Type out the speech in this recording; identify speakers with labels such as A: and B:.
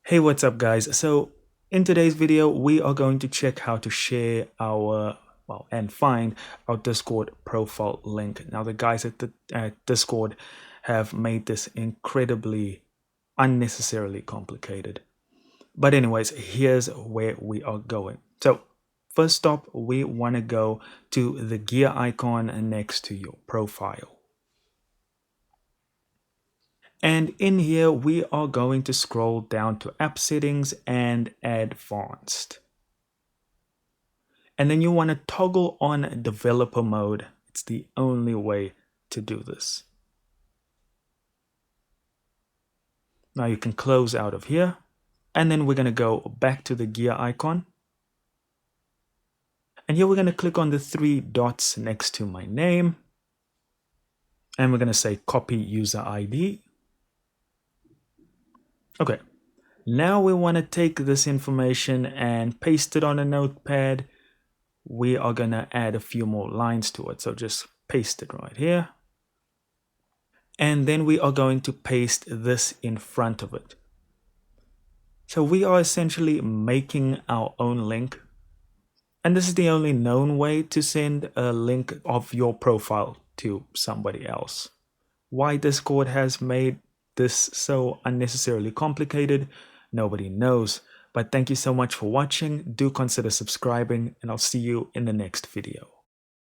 A: Hey, what's up, guys? So, in today's video, we are going to check how to share our and find our Discord profile link. Now, the guys at Discord have made this incredibly unnecessarily complicated. But, anyways, here's where we are going. So, first stop, we want to go to the gear icon next to your profile. And in here, we are going to scroll down to app settings and advanced. And then you want to toggle on developer mode. It's the only way to do this. Now you can close out of here. And then we're going to go back to the gear icon. And here we're going to click on the three dots next to my name. And we're going to say copy user ID. Okay. Now we want to take this information and paste it on a notepad. We are going to add a few more lines to it. So just paste it right here. And then we are going to paste this in front of it. So we are essentially making our own link. And this is the only known way to send a link of your profile to somebody else. Why Discord has made this so unnecessarily complicated, nobody knows. But thank you so much for watching. Do consider subscribing, and I'll see you in the next video.